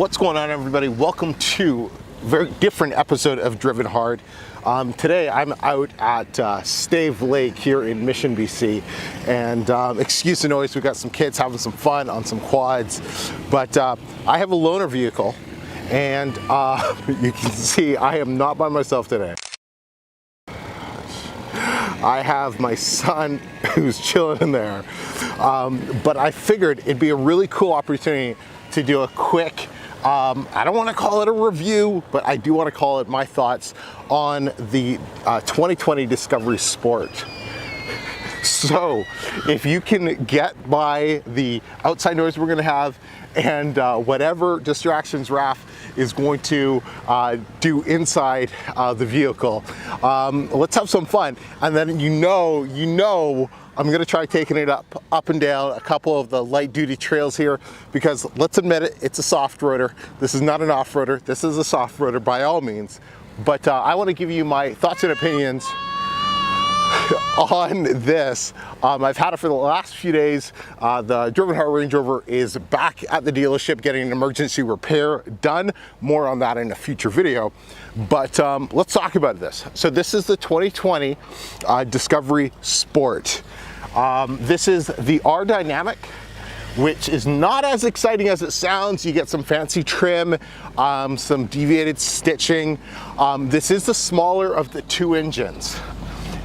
What's going on, everybody? Welcome to a very different episode of Driven Hard. Today I'm out at Stave Lake here in Mission, BC, and excuse the noise, we got some kids having some fun on some quads, but I have a loaner vehicle, and you can see I am not by myself today. I have my son who's chilling in there, but I figured it'd be a really cool opportunity to do a quick, I don't want to call it a review, but I do want to call it my thoughts on the 2020 Discovery Sport. So if you can get by the outside noise we're going to have and whatever distractions Raph is going to do inside the vehicle, let's have some fun. And then you know I'm going to try taking it up and down a couple of the light duty trails here, because let's admit it, it's a soft roader. This is not an off-roader. This is a soft roader by all means. But I want to give you my thoughts and opinions on this. I've had it for the last few days. The Driven Hard Range Rover is back at the dealership getting an emergency repair done. More on that in a future video. But let's talk about this. So this is the 2020 Discovery Sport. This is the R Dynamic, which is not as exciting as it sounds. You get some fancy trim, some deviated stitching. This is the smaller of the two engines.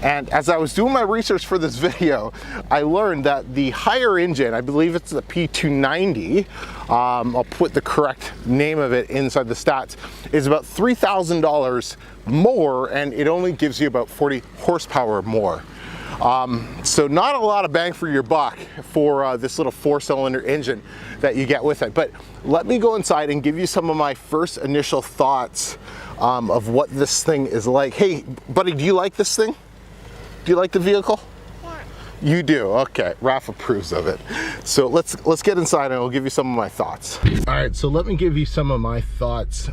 And as I was doing my research for this video, I learned that the higher engine, I believe it's the P290, I'll put the correct name of it inside the stats, is about $3,000 more, and it only gives you about 40 horsepower more. So not a lot of bang for your buck for this little 4-cylinder engine that you get with it. But let me go inside and give you some of my first initial thoughts of what this thing is like. Hey, buddy, do you like this thing? Do you like the vehicle? Yeah. You do? Okay, Raph approves of it. So let's get inside and I'll give you some of my thoughts. All right, so let me give you some of my thoughts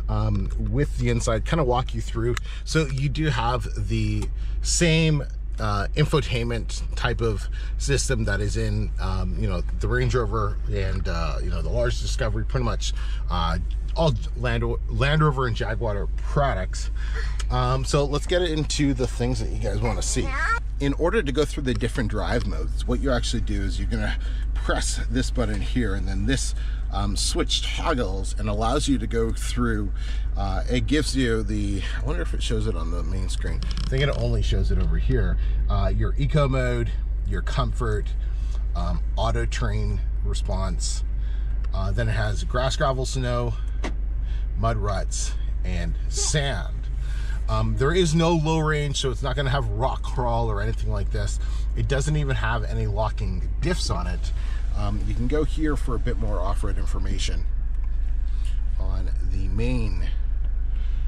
with the inside, kind of walk you through. So you do have the same infotainment type of system that is in you know, the Range Rover and you know, the large Discovery, pretty much all Land Rover and Jaguar products. So let's get into the things that you guys want to see. In order to go through the different drive modes, what you actually do is you're gonna press this button here, and then this switch toggles and allows you to go through. It gives you the, I wonder if it shows it on the main screen. I think it only shows it over here. Your eco mode, your comfort, auto train response. Then it has grass, gravel, snow, mud ruts, and sand. There is no low range, so it's not going to have rock crawl or anything like this. It doesn't even have any locking diffs on it. You can go here for a bit more off-road information on the main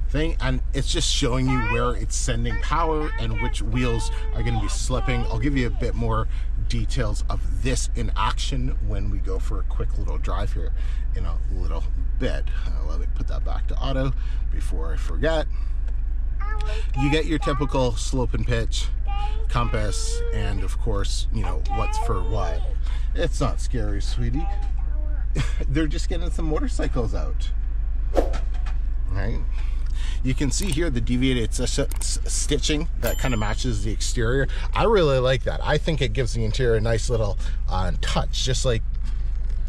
thing, and it's just showing you where it's sending power and which wheels are going to be slipping. I'll give you a bit more details of this in action when we go for a quick little drive here in a little bit. Let me put that back to auto before I forget. You get your typical slope and pitch, compass, and of course, you know, what's for what. It's not scary, sweetie. They're just getting some motorcycles out. Right? You can see here the deviated stitching that kind of matches the exterior. I really like that. I think it gives the interior a nice little touch, just like,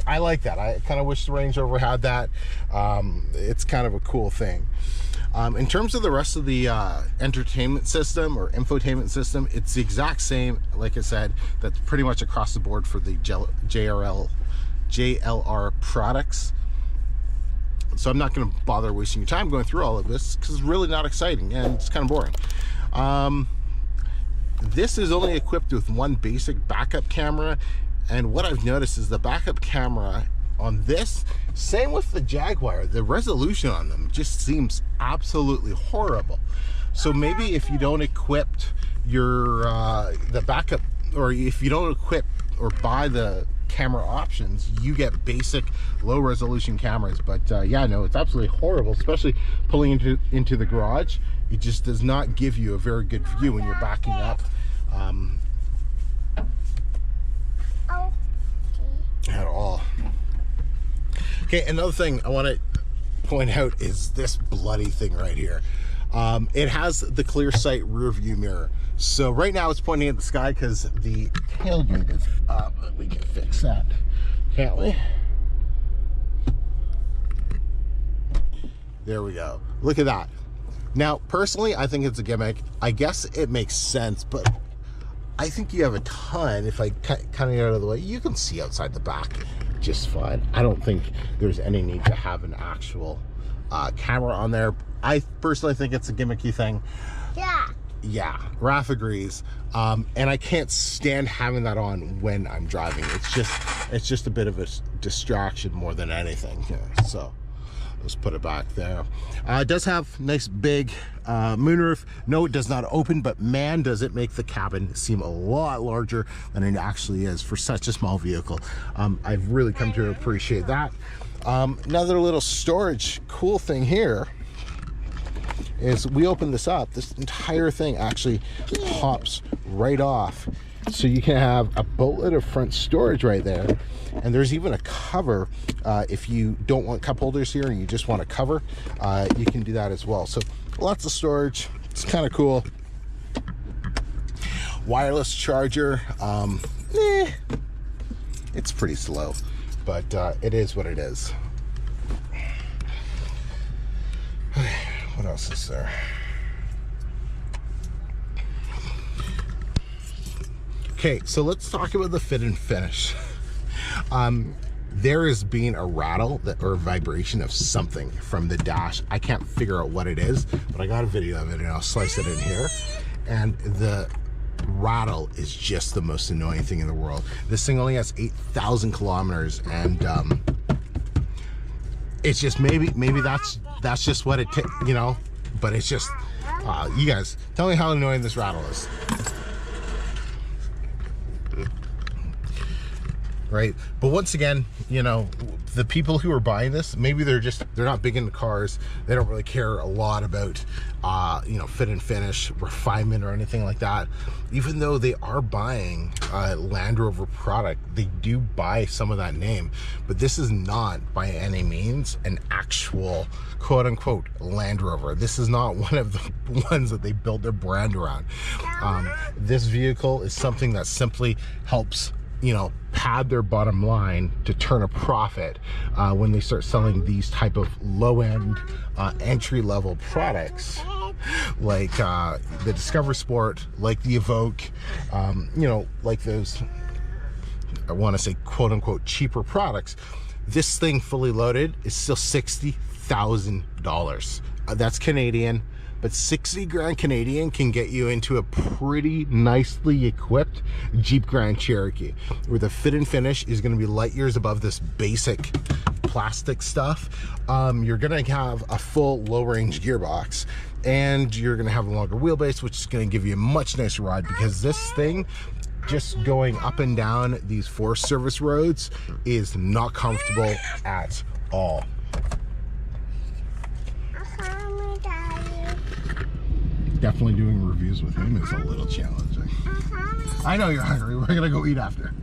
I like that. I kind of wish the Range Rover had that. It's kind of a cool thing. In terms of the rest of the entertainment system or infotainment system, it's the exact same, like I said, that's pretty much across the board for the JLR products. So I'm not going to bother wasting your time going through all of this because it's really not exciting and it's kind of boring. This is only equipped with one basic backup camera, and what I've noticed is the backup camera on this, same with the Jaguar, the resolution on them just seems absolutely horrible. So maybe if you don't equip your the backup, or if you don't equip or buy the camera options, you get basic low resolution cameras. But yeah, no, it's absolutely horrible, especially pulling into the garage. It just does not give you a very good view when you're backing up at all. Okay, another thing I want to point out is this bloody thing right here. It has the clear sight rear view mirror. So right now it's pointing at the sky because the tailgate is up. We can fix that, can't we? There we go. Look at that. Now, personally, I think it's a gimmick. I guess it makes sense, but I think you have a ton. If I cut it out of the way, you can see outside the back just fine. I don't think there's any need to have an actual camera on there. I personally think it's a gimmicky thing. Yeah, Raph agrees. And I can't stand having that on when I'm driving. It's just a bit of a distraction more than anything here. So let's put it back there. It does have nice big moonroof. No, it does not open, but man, does it make the cabin seem a lot larger than it actually is for such a small vehicle. I've really come to appreciate that. Another little storage cool thing here is we open this up, this entire thing actually pops right off. So you can have a boatload of front storage right there. And there's even a cover. If you don't want cup holders here and you just want a cover, you can do that as well. So lots of storage. It's kind of cool. Wireless charger. It's pretty slow, but it is what it is. What else is there? Okay, so let's talk about the fit and finish. There is being a rattle or a vibration of something from the dash. I can't figure out what it is, but I got a video of it and I'll slice it in here. And the rattle is just the most annoying thing in the world. This thing only has 8,000 kilometers, and it's just maybe that's just what it takes, you know. But it's just you guys tell me how annoying this rattle is. Right, but once again, you know, the people who are buying this, maybe they're not big into cars. They don't really care a lot about you know, fit and finish, refinement, or anything like that. Even though they are buying a Land Rover product, they do buy some of that name. But this is not by any means an actual quote-unquote Land Rover. This is not one of the ones that they build their brand around. This vehicle is something that simply helps, you know, pad their bottom line to turn a profit when they start selling these type of low-end entry-level products like the Discover Sport, like the Evoque, you know, like those, I want to say quote-unquote cheaper products. This thing fully loaded is still $60,000. That's Canadian. But 60 grand Canadian can get you into a pretty nicely equipped Jeep Grand Cherokee, where the fit and finish is going to be light years above this basic plastic stuff. You're going to have a full low range gearbox, and you're going to have a longer wheelbase, which is going to give you a much nicer ride, because this thing, just going up and down these Forest Service roads, is not comfortable at all. Definitely doing reviews with him is a little challenging. I know you're hungry. We're gonna go eat after.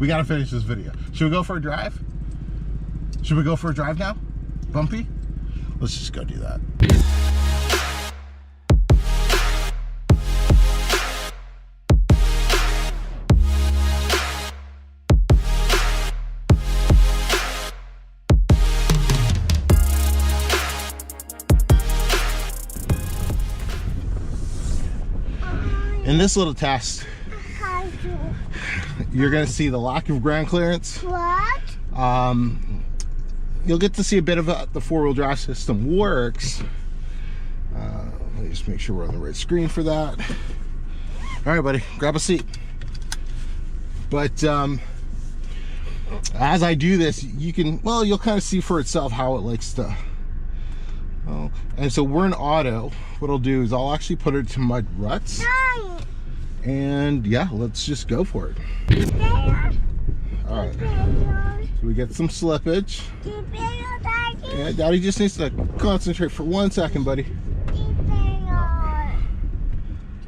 We gotta finish this video. Should we go for a drive? Should we go for a drive now? Bumpy? Let's just go do that. In this little test, you're going to see the lack of ground clearance. What? You'll get to see a bit of the four-wheel drive system works. Let me just make sure we're on the right screen for that. All right, buddy, grab a seat. But as I do this, you can, well, you'll kind of see for itself how it likes to. Oh, and so we're in auto. What I'll do is I'll actually put it to mud ruts. And yeah, let's just go for it. All right. So we get some slippage. Yeah, Daddy just needs to concentrate for 1 second, buddy.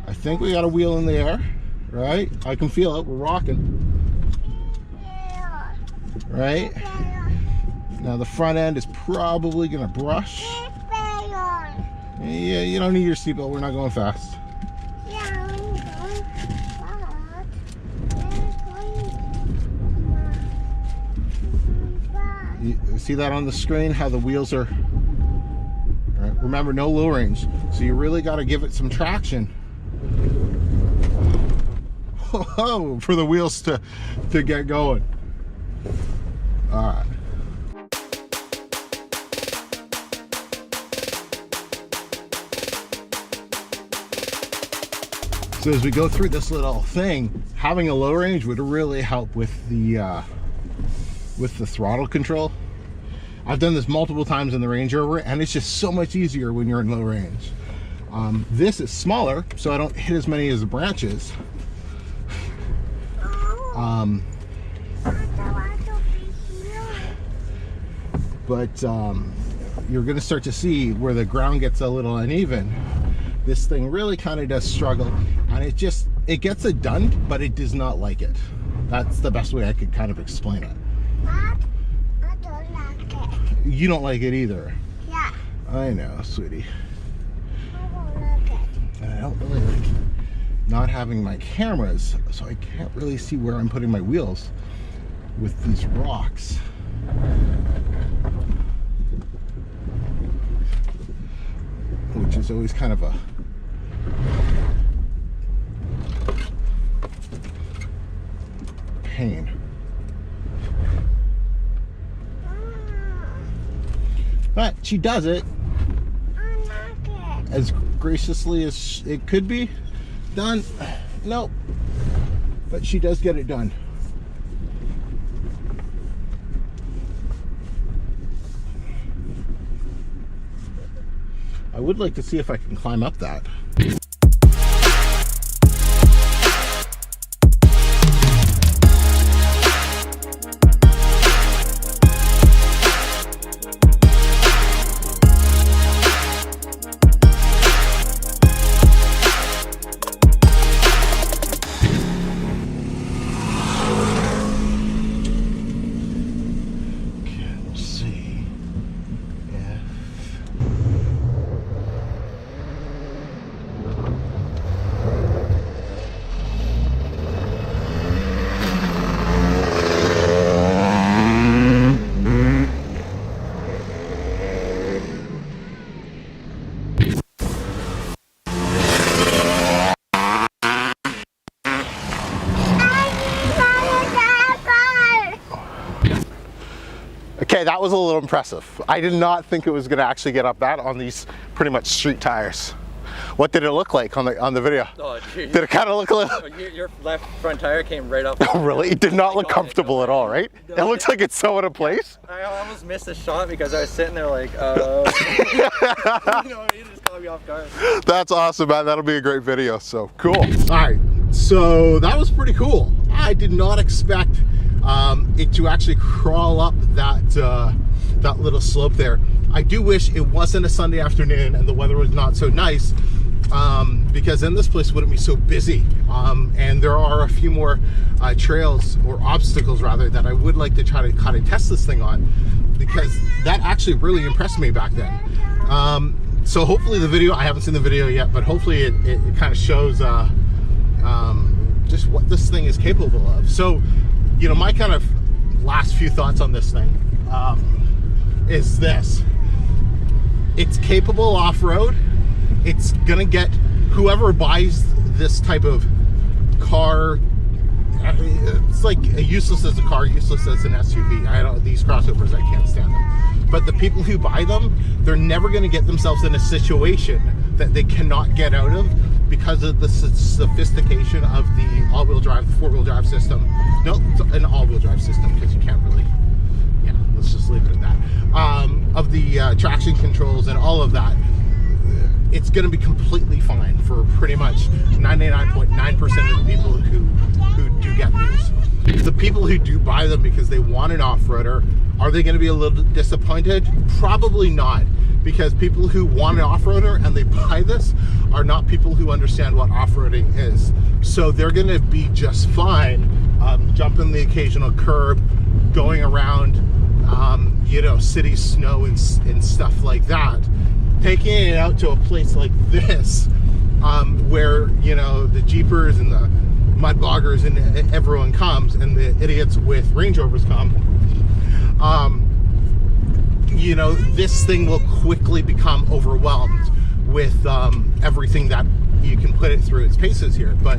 I think we got a wheel in the air, right? I can feel it. We're rocking. Right? Now the front end is probably gonna brush. Yeah, you don't need your seatbelt. We're not going fast. Yeah, I'm going fast. You see that on the screen? How the wheels are. All right, remember, no low range, so you really got to give it some traction. Oh, for the wheels to get going. All right. So as we go through this little thing, having a low range would really help with the throttle control. I've done this multiple times in the Range Rover, and it's just so much easier when you're in low range. This is smaller, so I don't hit as many as the branches. But you're going to start to see where the ground gets a little uneven. This thing really kind of does struggle, and it gets it done, but it does not like it. That's the best way I could kind of explain it. But I don't like it. You don't like it either. Yeah. I know, sweetie. I don't like it. And I don't really like not having my cameras, so I can't really see where I'm putting my wheels with these rocks. Which is always kind of a pain. But she does it I like it. as graciously as it could be done. Nope. But she does get it done. I would like to see if I can climb up that. Okay, that was a little impressive. I did not think it was going to actually get up that on these pretty much street tires. What did it look like on the video? Oh, geez. Did it kind of look a little... Your left front tire came right off. Oh, really? It did not look comfortable at all, right? No, It looks like it's so out of place. I almost missed the shot because I was sitting there like, you know, you just caught me off guard. That's awesome, man. That'll be a great video, so cool. All right, so that was pretty cool. I did not expect it to actually crawl up that little slope there. I do wish it wasn't a Sunday afternoon and the weather was not so nice, because then this place wouldn't be so busy. And there are a few more trails, or obstacles rather, that I would like to try to kind of test this thing on, because that actually really impressed me back then. So hopefully the video, I haven't seen the video yet, but hopefully it kind of shows just what this thing is capable of. So, you know, my kind of last few thoughts on this thing is this. It's capable off-road. It's gonna get whoever buys this type of car, it's like useless as a car, useless as an SUV. These crossovers, I can't stand them. But the people who buy them, they're never gonna get themselves in a situation that they cannot get out of because of the sophistication of the all-wheel drive, four-wheel drive system. No, it's an all-wheel drive system, because you can't really, yeah, let's just leave it at that. Of the traction controls and all of that, it's going to be completely fine for pretty much 99.9% of the people who do get these. The people who do buy them because they want an off-roader, are they going to be a little disappointed? Probably not, because people who want an off-roader and they buy this are not people who understand what off-roading is. So they're going to be just fine jumping the occasional curb, going around you know, city snow and stuff like that. Taking it out to a place like this, where, you know, the Jeepers and the mud boggers and everyone comes, and the idiots with Range Rovers come, you know, this thing will quickly become overwhelmed with everything that you can put it through its paces here. But,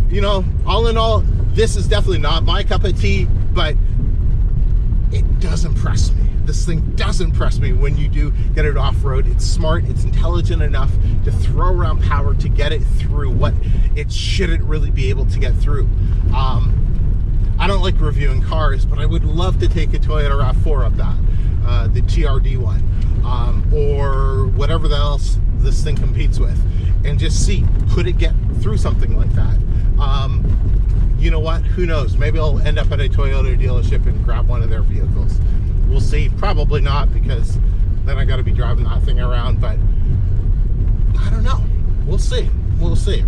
you know, all in all, this is definitely not my cup of tea, but it does impress me. This thing does impress me when you do get it off-road. It's smart, it's intelligent enough to throw around power to get it through what it shouldn't really be able to get through. I don't like reviewing cars, but I would love to take a Toyota RAV4 up that, the TRD one, or whatever else this thing competes with, and just see, could it get through something like that? You know what, who knows, maybe I'll end up at a Toyota dealership and grab one of their vehicles. We'll see. Probably not, because then I got to be driving that thing around, but I don't know. We'll see. We'll see.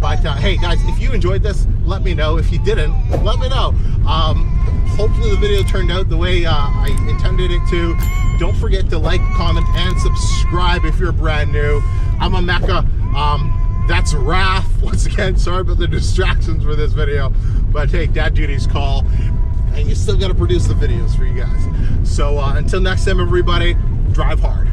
But hey guys, if you enjoyed this, let me know. If you didn't, let me know. Hopefully the video turned out the way I intended it to. Don't forget to like, comment, and subscribe if you're brand new. I'm a Mecca. That's Raph. Once again, sorry about the distractions for this video, but hey, dad duty's call, and you still got to produce the videos for you guys. So until next time, everybody, drive hard.